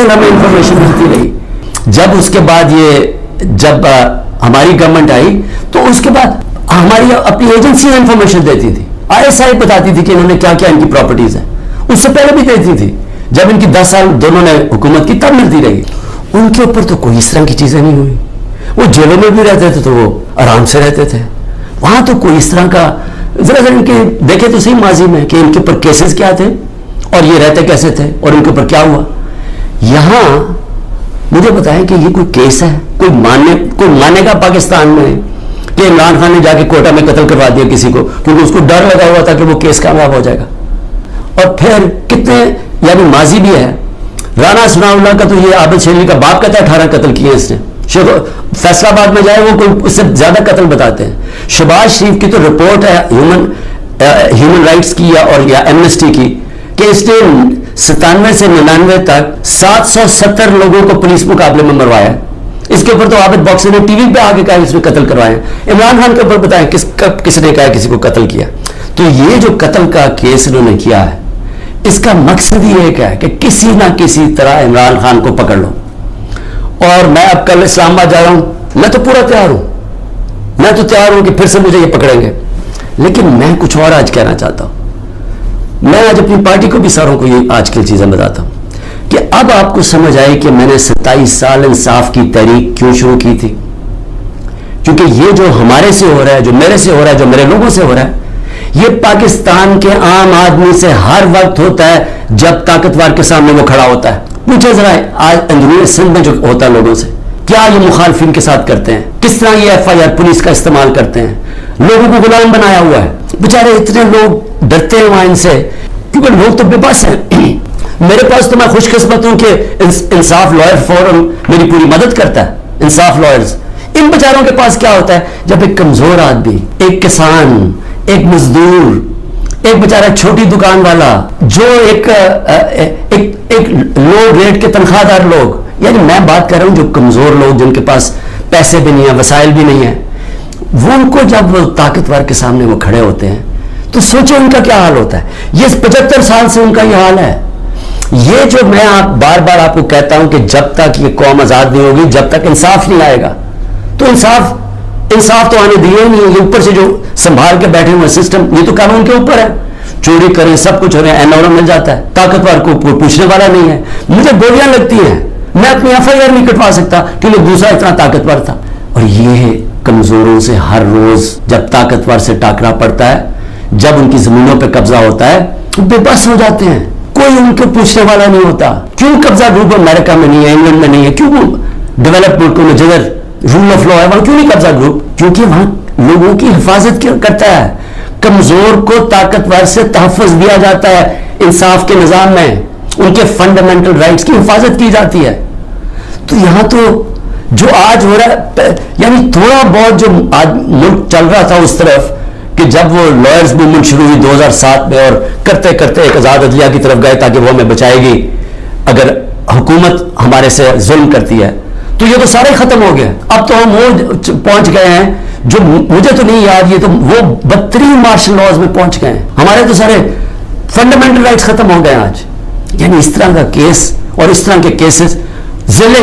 مسلسل ہمیں انفارمیشن ملتی رہی. جب اس کے بعد جب ہماری گورنمنٹ آئی تو اس کے بعد ہماری اپنی ایجنسیاں انفارمیشن دیتی تھی. ISI بتاتی تھی کہ انہوں نے کیا کیا ان کی پراپرٹیز ہیں. اس سے پہلے بھی دیتی تھی. جب ان کی 10 سال دونوں نے حکومت کی تب ملتی رہی. ان کے اوپر تو کوئی اس طرح کی چیزیں نہیں ہوئی. وہ جیلوں میں بھی رہتے تھے تو وہ آرام سے رہتے تھے. وہاں تو کوئی اس طرح کا ذرا ان کے دیکھے تو صحیح ماضی میں کہ ان کے اوپر کیسز کیا تھے اور یہ رہتے کیسے تھے اور ان کے اوپر کیا ہوا. یہاں مجھے بتائیں کہ یہ کوئی کیس ہے, کوئی ماننے کا پاکستان میں کہ عمران خان نے جا کے کوئٹہ میں قتل کروا دیا کسی کو کیونکہ اس کو ڈر لگا ہوا تھا کہ وہ کیس کامیاب ہو جائے گا. اور پھر کتنے یعنی ماضی بھی ہے. رانا ثناء اللہ کا تو یہ عابد شیرلی کا باپ کہتا ہے 18 قتل کیے اس نے. فیصلہ آباد میں جائے وہ کوئی اس سے زیادہ قتل بتاتے ہیں. شہباز شریف کی تو رپورٹ ہے ہیومن رائٹس کی یا ایمنسٹی کی کہ اس نے 97 سے 99 تک 770 لوگوں کو پولیس مقابلے میں مروایا. اس کے اوپر تو عابد باکسر نے ٹی وی پہ آ کے کہا اس میں قتل کروائے. عمران خان کے اوپر بتائیں کس نے کہا کسی کو قتل کیا. تو یہ جو قتل کا کیس انہوں نے کیا ہے اس کا مقصد ہی ایک ہے کہ کسی نہ کسی طرح عمران خان کو پکڑ لو. اور میں اب کل اسلام آباد جا رہا ہوں, میں تو پورا تیار ہوں, میں تو تیار ہوں کہ پھر سے مجھے یہ پکڑیں گے. لیکن میں کچھ اور آج کہنا چاہتا ہوں. میں آج اپنی پارٹی کو بھی ساروں کو یہ آج کل چیزیں بتاتا ہوں کہ اب آپ کو سمجھ آئی کہ میں نے 27 سال انصاف کی تحریک کیوں شروع کی تھی. کیونکہ یہ جو ہمارے سے ہو رہا ہے, جو میرے سے ہو رہا ہے, جو میرے لوگوں سے ہو رہا ہے, یہ پاکستان کے عام آدمی سے ہر وقت ہوتا ہے جب طاقتور کے سامنے وہ کھڑا ہوتا ہے. پوچھے ذرا آج اندرون سندھ میں جو ہوتا ہے لوگوں سے, کیا یہ مخالفین کے ساتھ کرتے ہیں, کس طرح یہ FIR پولیس کا استعمال کرتے ہیں, لوگوں کو غلام بنایا ہوا ہے. بیچارے اتنے لوگ ڈرتے ہیں وہاں ان سے کیونکہ لوگ تو بے بس ہیں. میرے پاس تو میں خوش قسمت ہوں کہ انصاف لائر فورم میری پوری مدد کرتا ہے. انصاف لائرز, ان بیچاروں کے پاس کیا ہوتا ہے جب ایک کمزور آدمی, ایک کسان, ایک مزدور, ایک بیچارہ چھوٹی دکان والا, جو ایک لو ریٹ کے تنخواہ دار لوگ, یعنی میں بات کر رہا ہوں جو کمزور لوگ جن کے پاس پیسے بھی نہیں ہیں, وسائل بھی نہیں ہیں, وہ ان کو جب طاقتور کے سامنے وہ کھڑے ہوتے ہیں تو سوچو ان کا کیا حال ہوتا ہے. یہ 75 سال سے ان کا یہ حال ہے. یہ جو میں بار بار آپ کو کہتا ہوں کہ جب تک یہ قوم آزاد نہیں ہوگی, جب تک انصاف نہیں آئے گا, تو انصاف تو آنے دیے ہی نہیں ہے. یہ اوپر سے جو سنبھال کے بیٹھے ہوئے سسٹم, یہ تو قانون کے اوپر ہے, چوری کریں سب کچھ ہو رہے ہیں, NRO مل جاتا ہے, طاقتور کو پوچھنے والا نہیں ہے. مجھے گولیاں لگتی ہیں, میں اپنی FIR نہیں کٹوا سکتا کہ دوسرا اتنا طاقتور تھا. اور یہ کمزوروں سے ہر روز جب طاقتور سے ٹاکرا پڑتا ہے, جب ان کی زمینوں پہ قبضہ ہوتا ہے, بے بس ہو جاتے ہیں. کوئی ان کو پوچھنے والا نہیں ہوتا. کیوں قبضہ گروپ امریکہ میں نہیں ہے, انگلینڈ میں نہیں ہے, کیوں ڈیولپ ملکوں میں جدھر رول آف لا ہے وہاں کیوں نہیں قبضہ گروپ؟ کیونکہ وہاں لوگوں کی حفاظت کرتا ہے. کمزور کو طاقتور سے تحفظ دیا جاتا ہے. انصاف کے نظام میں ان کے فنڈامنٹل رائٹس کی حفاظت کی جاتی ہے. تو یہاں تو جو آج ہو رہا ہے, یعنی تھوڑا بہت جو آج ملک چل رہا تھا اس طرف کہ جب وہ لائرز موومنٹ شروع ہوئی 2007 میں, اور کرتے کرتے ایک آزاد عدلیہ کی طرف گئے تاکہ وہ ہمیں بچائے گی اگر حکومت ہمارے سے ظلم کرتی ہے, تو یہ تو سارے ختم ہو گئے. اب تو ہم وہ پہنچ گئے ہیں جو مجھے تو نہیں یاد, یہ تو وہ بدترین مارشل لاز میں پہنچ گئے ہیں. ہمارے تو سارے فنڈامنٹل رائٹس ختم ہو گئے آج. یعنی اس طرح کا کیس اور اس طرح کے کیسز, ضلع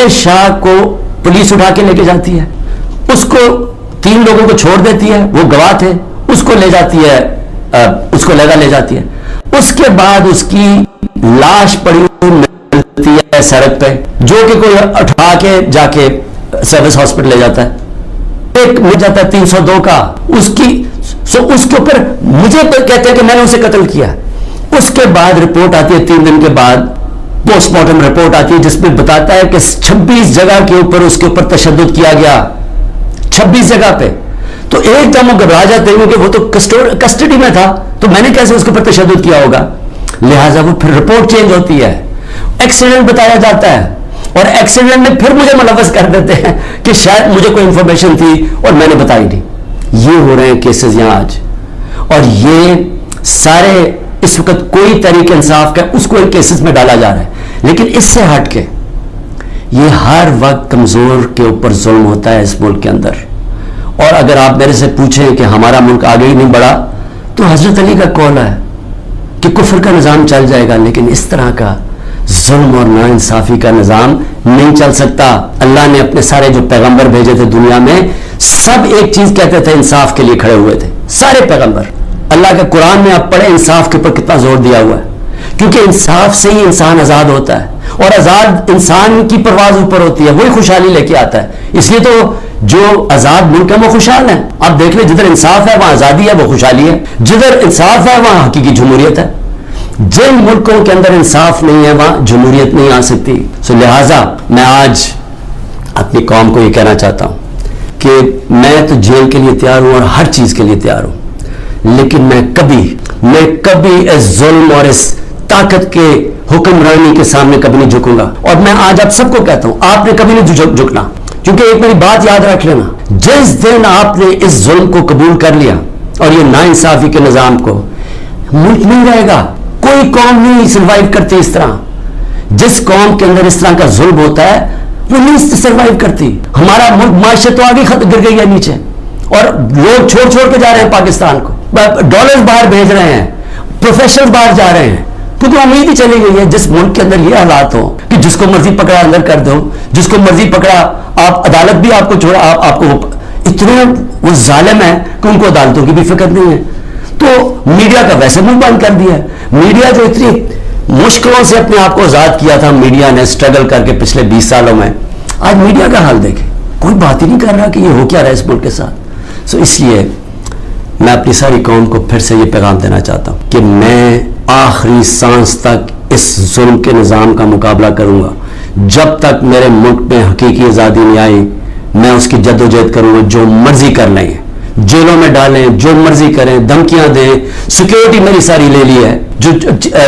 شاہ کو پولیس اٹھا کے لے کے جاتی ہے, اس کو 3 لوگوں کو چھوڑ دیتی ہے, وہ گواہ تھے, اس کو لے جاتی ہے, اس کو لے جاتی ہے. اس کے بعد اس کی لاش پڑی ملتی ہے سڑک پہ, جو کہ کوئی اٹھا کے جا کے سروس ہاسپٹل لے جاتا ہے. ایک مل جاتا ہے 302 کا, اس کے اوپر مجھے کہتے ہیں کہ میں نے اسے قتل کیا. اس کے بعد رپورٹ آتی ہے 3 دن کے بعد, پوسٹ مارٹم رپورٹ آتی ہے جس میں بتاتا ہے کہ 26 جگہ کے اوپر اس کے اوپر تشدد کیا گیا, 26 جگہ پہ. تو ایک دم وہ گھبرا جاتے ہیں کہ وہ تو کسٹڈی میں تھا, تو میں نے کیسے اس کے اوپر تشدد کیا ہوگا. لہٰذا وہ پھر رپورٹ چینج ہوتی ہے, ایکسیڈنٹ بتایا جاتا ہے, اور ایکسیڈنٹ میں پھر مجھے ملوث کر دیتے ہیں کہ شاید مجھے کوئی انفارمیشن تھی اور میں نے بتائی نہیں. یہ ہو رہے ہیں کیسز یہاں آج, اور یہ سارے اس وقت کوئی طریقہ انصاف کا اس کو کیسز میں ڈالا جا رہا ہے. لیکن اس سے ہٹ کے یہ ہر وقت کمزور کے اوپر ظلم ہوتا ہے اس ملک کے اندر. اور اگر آپ میرے سے پوچھیں کہ ہمارا ملک آگے ہی نہیں بڑھا, تو حضرت علی کا قول ہے کہ کفر کا نظام چل جائے گا, لیکن اس طرح کا ظلم اور ناانصافی کا نظام نہیں چل سکتا. اللہ نے اپنے سارے جو پیغمبر بھیجے تھے دنیا میں, سب ایک چیز کہتے تھے, انصاف کے لیے کھڑے ہوئے تھے سارے پیغمبر. اللہ کے قرآن میں آپ پڑھیں انصاف کے اوپر کتنا زور دیا ہوا ہے, کیونکہ انصاف سے ہی انسان آزاد ہوتا ہے, اور آزاد انسان کی پرواز اوپر ہوتی ہے, وہی خوشحالی لے کے آتا ہے. اس لیے تو جو آزاد ملک ہے وہ خوشحال ہیں. آپ دیکھ لیں, جدھر انصاف ہے وہاں آزادی ہے, وہ خوشحالی ہے. جدھر انصاف ہے وہاں حقیقی جمہوریت ہے. جن ملکوں کے اندر انصاف نہیں ہے وہاں جمہوریت نہیں آ سکتی. لہٰذا میں آج اپنی قوم کو یہ کہنا چاہتا ہوں کہ میں تو جیل کے لیے تیار ہوں اور ہر چیز کے لیے تیار ہوں, لیکن میں کبھی اس ظلم اور اس طاقت کے حکمرانی کے سامنے کبھی نہیں جھکوں گا. اور میں آج آپ سب کو کہتا ہوں, آپ نے کبھی نہیں جھکنا, کیونکہ ایک میری بات یاد رکھ لینا, جس دن آپ نے اس ظلم کو قبول کر لیا اور یہ ناانصافی کے نظام کو, ملک نہیں رہے گا. کوئی قوم نہیں سروائیو کرتی اس طرح. جس قوم کے اندر اس طرح کا ظلم ہوتا ہے وہ نہیں سروائیو کرتی. ہمارا ملک معیشت تو آگے گر گئی ہے نیچے, اور لوگ چھوڑ کے جا رہے ہیں پاکستان کو, ڈالرز باہر بھیج رہے ہیں, پروفیشنل باہر جا رہے ہیں, کیونکہ امید ہی چلی گئی ہے. جس ملک کے اندر یہ حالات ہو کہ جس کو مرضی پکڑا اندر کر دو, جس کو مرضی پکڑا آپ, عدالت بھی آپ کو چھوڑا, آپ کو اتنے وہ ظالم ہے کہ ان کو عدالتوں کی بھی فکر نہیں ہے. تو میڈیا کا ویسے منہ بند کر دیا ہے. میڈیا جو اتنی مشکلوں سے اپنے آپ کو آزاد کیا تھا, میڈیا نے اسٹرگل کر کے پچھلے 20 سالوں میں, آج میڈیا کا حال دیکھیں, کوئی بات ہی نہیں کر رہا کہ یہ ہو کیا رہا ہے اس ملک کے ساتھ. اس لیے میں اپنی ساری قوم کو پھر سے یہ پیغام دینا چاہتا ہوں کہ میں آخری سانس تک اس ظلم کے نظام کا مقابلہ کروں گا. جب تک میرے ملک میں حقیقی آزادی نہیں آئی میں اس کی جدوجہد کروں گا. جو مرضی کر لیں, جیلوں میں ڈالیں, جو مرضی کریں, دھمکیاں دیں. سیکیورٹی میری ساری لے لی ہے.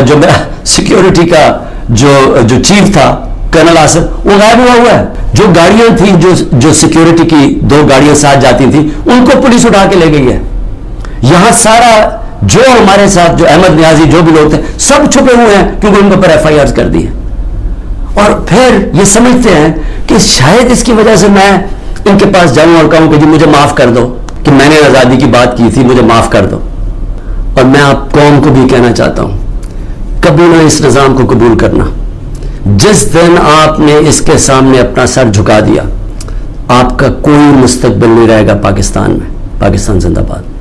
جو میرا سیکیورٹی کا جو چیف تھا کرنل آصف, وہ غائب ہوا ہے. جو گاڑیاں تھیں, جو سیکیورٹی کی 2 گاڑیاں ساتھ جاتی تھیں, ان کو پولیس اٹھا کے لے گئی ہے. یہاں سارا جو ہمارے ساتھ جو احمد نیازی جو بھی لوگ تھے سب چھپے ہوئے ہیں, کیونکہ ان کے اوپر FIRs کر دی ہے. اور پھر یہ سمجھتے ہیں کہ شاید اس کی وجہ سے میں ان کے پاس جاؤں اور کہوں کہ جی مجھے معاف کر دو کہ میں نے آزادی کی بات کی تھی, مجھے معاف کر دو. اور میں آپ قوم کو بھی کہنا چاہتا ہوں, کبھی نہ اس نظام کو قبول کرنا. جس دن آپ نے اس کے سامنے اپنا سر جھکا دیا, آپ کا کوئی مستقبل نہیں رہے گا پاکستان میں. پاکستان زندہ باد.